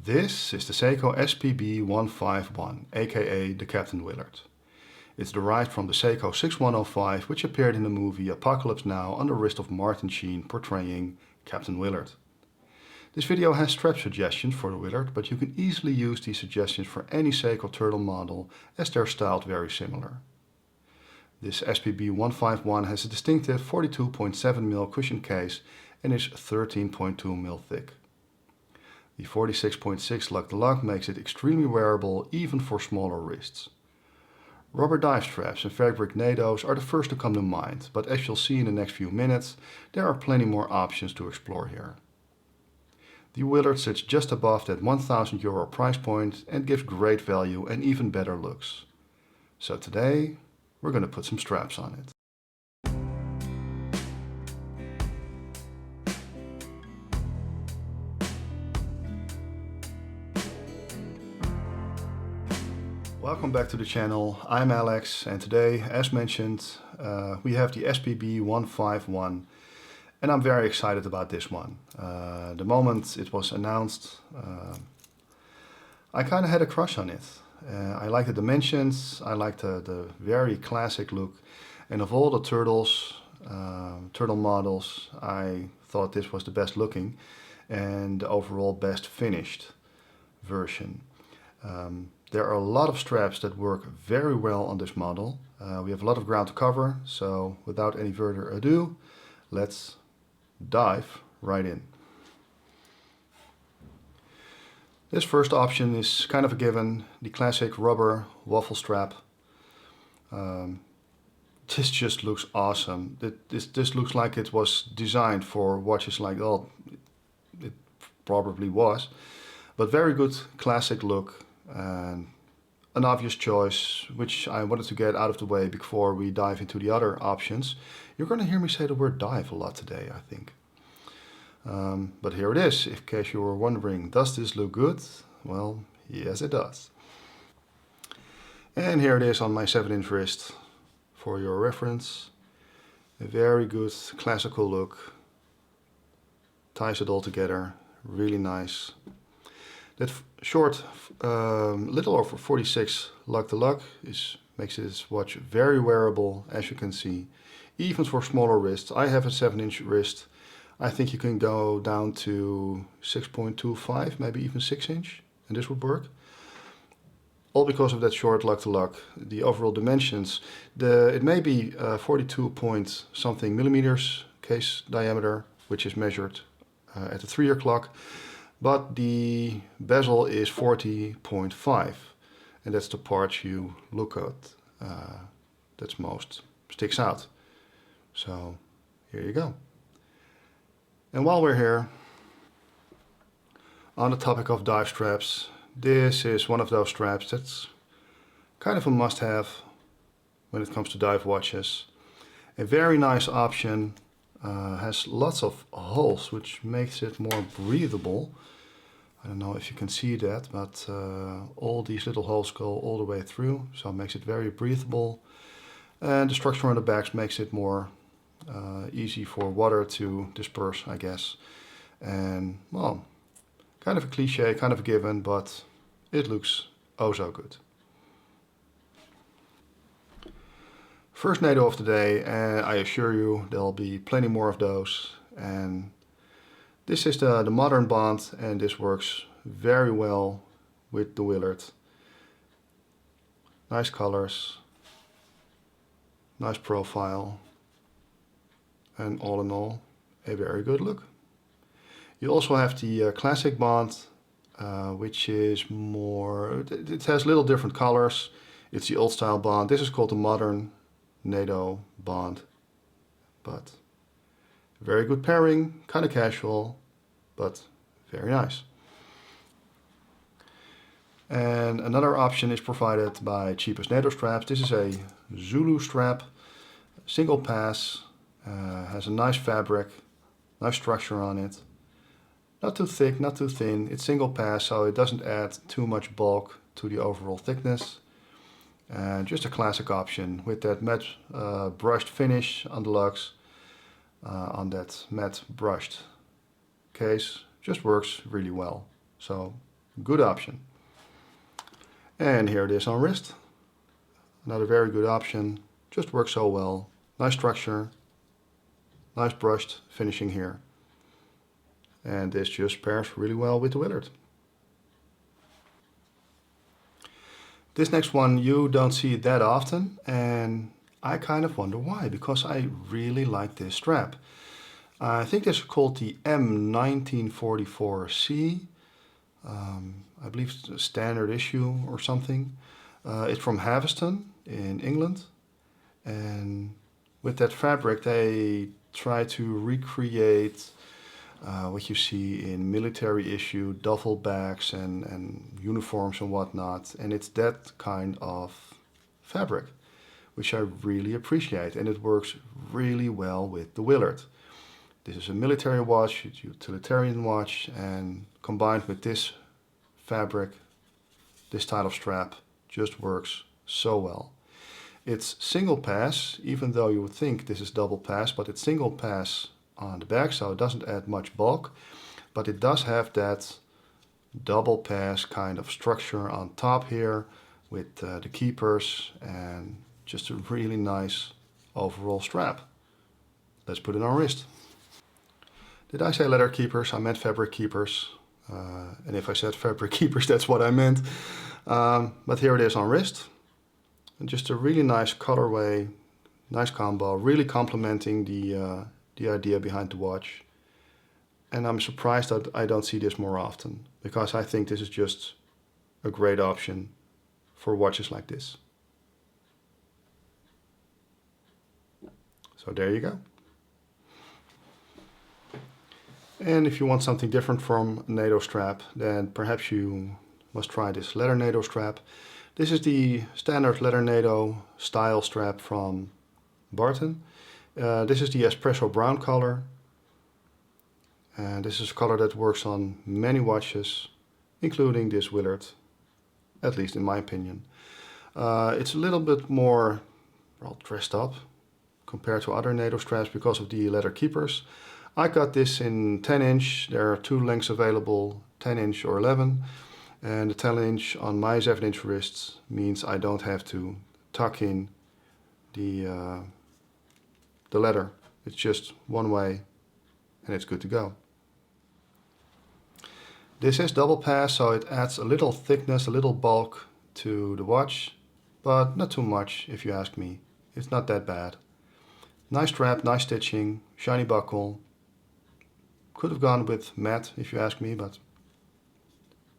This is the Seiko Spb151, aka the Captain Willard. It's derived from the Seiko 6105, which appeared in the movie Apocalypse Now on the wrist of Martin Sheen portraying Captain Willard. This video has strap suggestions for the Willard, but you can easily use these suggestions for any Seiko Turtle model as they're styled very similar. This Spb151 has a distinctive 42.7mm cushion case and is 13.2mm thick. The 46.6 lug-to-lug makes it extremely wearable even for smaller wrists. Rubber dive straps and fabric NATOs are the first to come to mind, but as you'll see in the next few minutes, there are plenty more options to explore here. The Willard sits just above that €1,000 price point and gives great value and even better looks. So today, we're going to put some straps on it. Welcome back to the channel. I'm Alex, and today, as mentioned, we have the Spb151, and I'm very excited about this one. The moment it was announced, I kind of had a crush on it. I like the dimensions, I like the very classic look, and of all the turtle models, I thought this was the best looking and the overall best finished version. There are a lot of straps that work very well on this model. We have a lot of ground to cover, so without any further ado, let's dive right in. This first option is kind of a given, the classic rubber waffle strap. This just looks awesome. This looks like it was designed for watches like, oh, it probably was, but very good classic look. And an obvious choice, which I wanted to get out of the way before we dive into the other options. You're going to hear me say the word dive a lot today, I think. But here it is, in case you were wondering, does this look good? Well, yes it does. And here it is on my 7-inch wrist for your reference. A very good classical look. Ties it all together, really nice. That short, little over 46 lug-to-lug makes this watch very wearable, as you can see, even for smaller wrists. I have a 7-inch wrist. I think you can go down to 6.25, maybe even 6-inch, and this would work. All because of that short lug-to-lug. The overall dimensions, it may be 42 point something millimeters case diameter, which is measured at the 3-year clock. But the bezel is 40.5, and that's the part you look at that's most sticks out. So here you go. And while we're here, on the topic of dive straps, this is one of those straps that's kind of a must-have when it comes to dive watches. A very nice option. Has lots of holes, which makes it more breathable. I don't know if you can see that, but all these little holes go all the way through, so it makes it very breathable. And the structure on the back makes it more easy for water to disperse, I guess. And, well, kind of a cliche, kind of a given, but it looks oh so good. First NATO of the day, and I assure you there'll be plenty more of those. And this is the modern bond, and this works very well with the Willard. Nice colors, nice profile, and all in all, a very good look. You also have the classic bond, which is more, it has little different colors. It's the old style bond. This is called the modern NATO bond, but very good pairing, kind of casual, but very nice. And another option is provided by Cheapest NATO straps. This is a Zulu strap, single pass, has a nice fabric, nice structure on it. Not too thick, not too thin. It's single pass, so it doesn't add too much bulk to the overall thickness. And just a classic option with that matte brushed finish on the lugs, on that matte brushed case. Just works really well. So Good option. And here it is on wrist. Another very good option. Just works so well. Nice structure. Nice brushed finishing here. And this just pairs really well with the Willard. This next one you don't see that often, and I kind of wonder why, because I really like this strap. I think this is called the M1944C. I believe it's a standard issue or something. It's from Haveston in England, and with that fabric they try to recreate what you see in military issue duffel bags and uniforms and whatnot, and it's that kind of fabric, which I really appreciate, and it works really well with the Willard. This is a military watch, it's a utilitarian watch, and combined with this fabric, this style of strap just works so well. It's single pass, even though you would think this is double pass, but it's single pass on the back, so it doesn't add much bulk, but it does have that double pass kind of structure on top here with the keepers, and just a really nice overall strap. Let's put it on wrist. Did I say leather keepers? I meant fabric keepers. And if I said fabric keepers, that's what I meant. But here it is on wrist. And just a really nice colorway, nice combo, really complementing the idea behind the watch. And I'm surprised that I don't see this more often, because I think this is just a great option for watches like this. So there you go. And if you want something different from a NATO strap, then perhaps you must try this leather NATO strap. This is the standard leather NATO style strap from Barton. This is the espresso brown color. And this is a color that works on many watches, including this Willard, at least in my opinion. It's a little bit more, well, dressed up compared to other NATO straps because of the leather keepers. I got this in 10-inch. There are two lengths available, 10-inch or 11. And the 10-inch on my 7-inch wrists means I don't have to tuck in the leather. It's just one way and it's good to go. This is double pass, so it adds a little thickness, a little bulk to the watch, but not too much if you ask me. It's not that bad. Nice strap, nice stitching, shiny buckle. Could have gone with matte if you ask me, but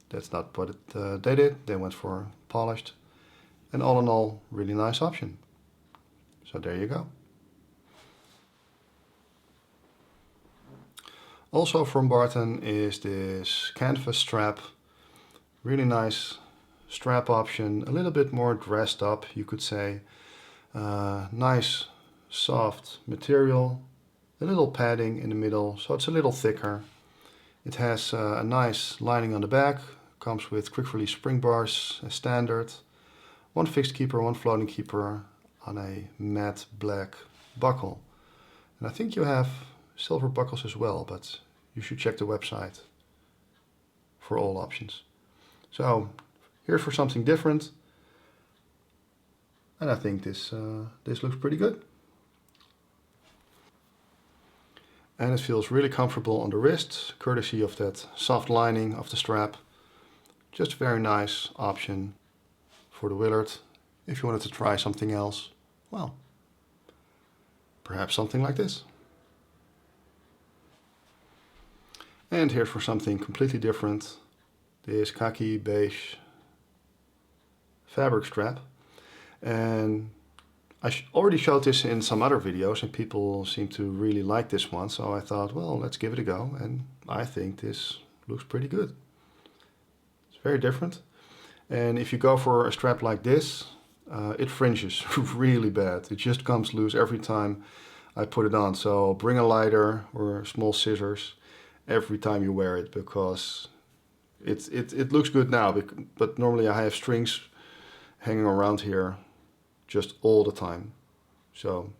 that's not what they did. They went for polished. And all in all, really nice option. So there you go. Also from Barton is this canvas strap. Really nice strap option. A little bit more dressed up, you could say. Nice soft material. A little padding in the middle, so it's a little thicker. It has a nice lining on the back. Comes with quick release spring bars as standard. One fixed keeper, one floating keeper on a matte black buckle. And I think you have silver buckles as well, but you should check the website for all options. So here's for something different. And I think this looks pretty good. And it feels really comfortable on the wrist, courtesy of that soft lining of the strap. Just a very nice option for the Willard. If you wanted to try something else, well, perhaps something like this. And here's for something completely different. This khaki beige fabric strap. And I already showed this in some other videos and people seem to really like this one. So I thought, well, let's give it a go. And I think this looks pretty good. It's very different. And if you go for a strap like this, it fringes really bad. It just comes loose every time I put it on. So bring a lighter or small scissors every time you wear it, because it looks good now. But normally I have strings hanging around here just all the time. So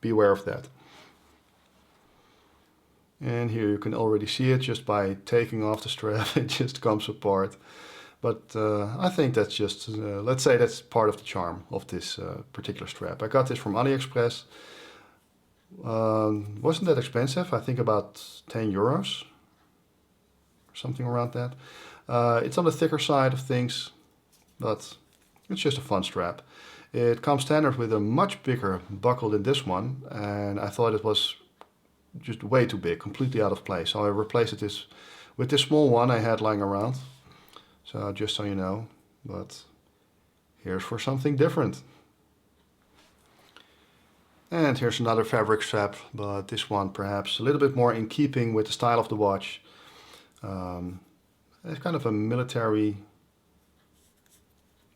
beware of that. And here you can already see it just by taking off the strap, it just comes apart. But I think that's just, let's say that's part of the charm of this particular strap. I got this from Aliexpress. Wasn't that expensive, I think about 10 euros, or something around that. It's on the thicker side of things, but it's just a fun strap. It comes standard with a much bigger buckle than this one, and I thought it was just way too big, completely out of place. So I replaced it with this small one I had lying around. So just so you know, but here's for something different. And here's another fabric strap, but this one perhaps a little bit more in keeping with the style of the watch. It's kind of a military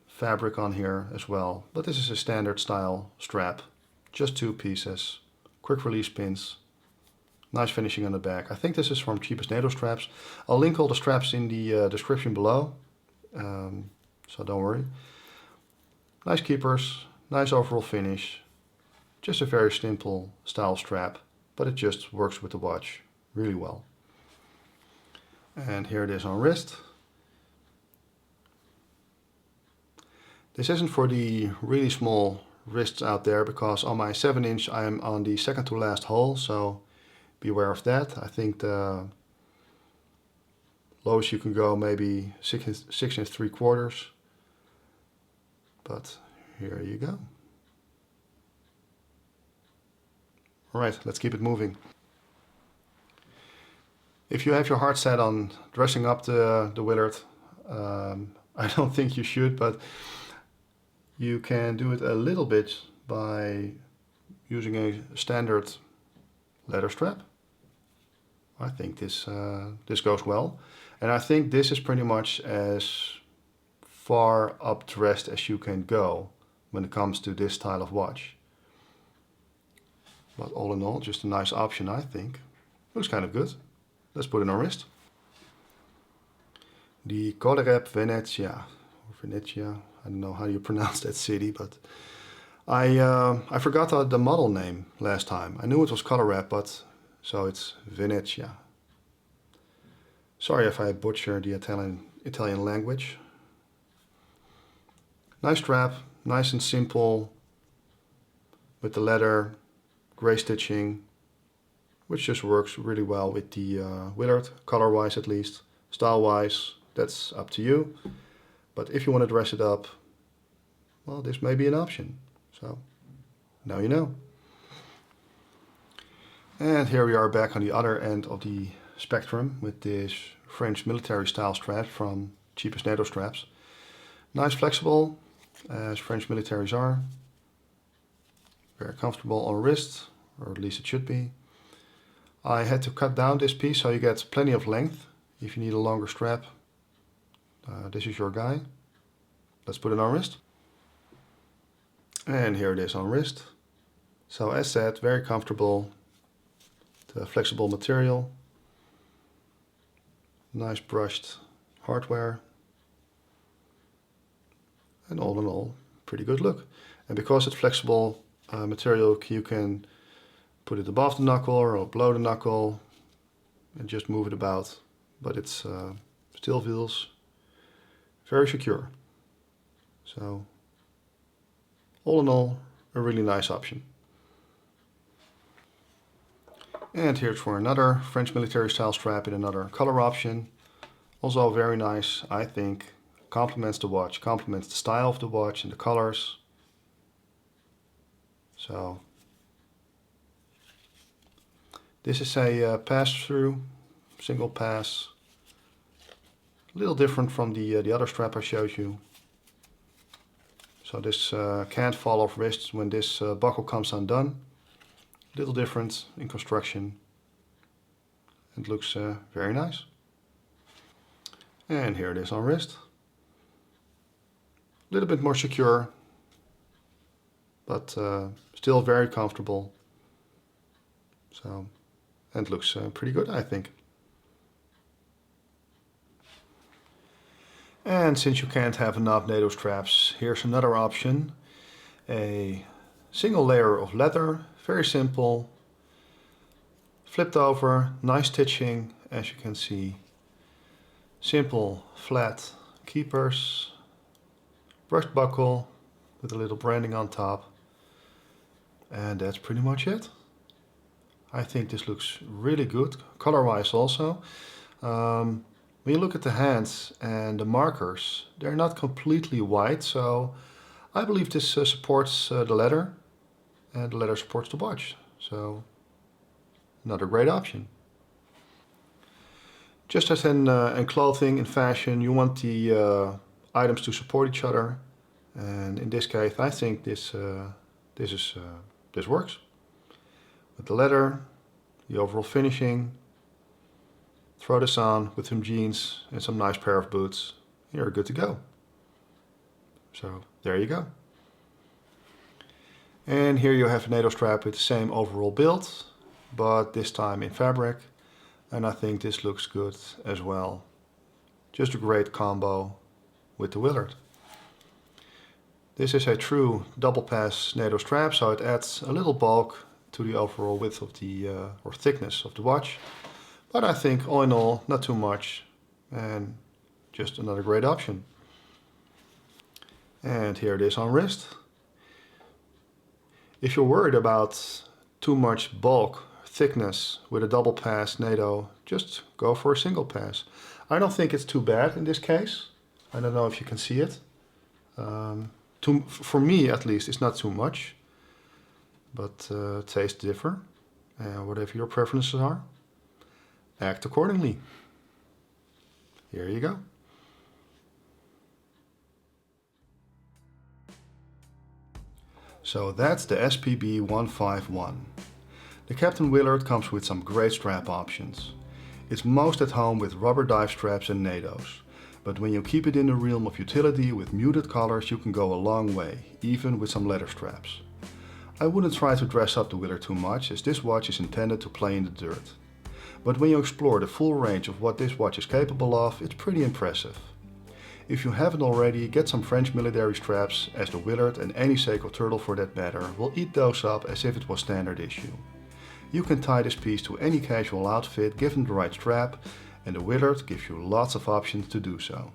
fabric on here as well, but this is a standard style strap. Just 2 pieces, quick release pins, nice finishing on the back. I think this is from cheapest NATO straps. I'll link all the straps in the description below, so don't worry. Nice keepers, nice overall finish. Just a very simple style strap, but it just works with the watch really well. And here it is on wrist. This isn't for the really small wrists out there, because on my 7-inch I am on the second to last hole, so be aware of that. I think the lowest you can go maybe 6 3/4, but here you go. Alright, let's keep it moving. If you have your heart set on dressing up the Willard, I don't think you should, but you can do it a little bit by using a standard leather strap. I think this goes well, and I think this is pretty much as far up dressed as you can go when it comes to this style of watch. But all in all, just a nice option, I think. Looks kind of good. Let's put it on wrist. The Colorep Venezia, or Venezia, I don't know how you pronounce that city, but I forgot the model name last time. I knew it was Colorep, but so it's Venezia. Sorry if I butchered the Italian language. Nice strap, nice and simple, with the leather, gray stitching, which just works really well with the Willard, color-wise at least. Style-wise, that's up to you. But if you want to dress it up, well, this may be an option. So, now you know. And here we are back on the other end of the spectrum with this French military style strap from cheapest NATO straps. Nice flexible, as French militaries are. Very comfortable on wrist, or at least it should be. I had to cut down this piece so you get plenty of length. If you need a longer strap, this is your guy. Let's put it on wrist. And here it is on wrist. So as said, very comfortable. The flexible material. Nice brushed hardware. And all in all, pretty good look. And because it's flexible material, you can put it above the knuckle or below the knuckle and just move it about. But it's still feels very secure. So all in all, a really nice option. And here's for another French military style strap in another color option. Also very nice, I think. Complements the watch, complements the style of the watch and the colors. So this is a pass-through, single pass. A little different from the other strap I showed you. So this can't fall off wrists when this buckle comes undone. A little different in construction. It looks very nice. And here it is on wrist. A little bit more secure, but still very comfortable. So, and looks pretty good, I think. And since you can't have enough NATO straps, here's another option. A single layer of leather, very simple, Flipped over, nice stitching, as you can see. Simple, flat keepers. Brushed buckle with a little branding on top. And that's pretty much it. I think this looks really good, color-wise also. When you look at the hands and the markers, they're not completely white, so I believe this supports the leather, and the leather supports the watch. So another great option. Just as in clothing, in fashion, you want the items to support each other, and in this case, I think this works. With the leather, the overall finishing. Throw this on with some jeans and some nice pair of boots. You're good to go. So there you go. And here you have a NATO strap with the same overall build, but this time in fabric. And I think this looks good as well. Just a great combo with the Willard. This is a true double pass NATO strap, so it adds a little bulk to the overall width of the or thickness of the watch. But I think all in all, not too much, and just another great option. And here it is on wrist. If you're worried about too much bulk, thickness with a double pass NATO, just go for a single pass. I don't think it's too bad in this case. I don't know if you can see it. For me at least, it's not too much, but tastes differ. Whatever your preferences are, act accordingly. Here you go. So that's the Spb151. The Captain Willard comes with some great strap options. It's most at home with rubber dive straps and NATOs, but when you keep it in the realm of utility with muted colors, you can go a long way, even with some leather straps. I wouldn't try to dress up the Willard too much, as this watch is intended to play in the dirt. But when you explore the full range of what this watch is capable of, it's pretty impressive. If you haven't already, get some French military straps, as the Willard and any Seiko Turtle for that matter will eat those up as if it was standard issue. You can tie this piece to any casual outfit given the right strap, and the Willard gives you lots of options to do so.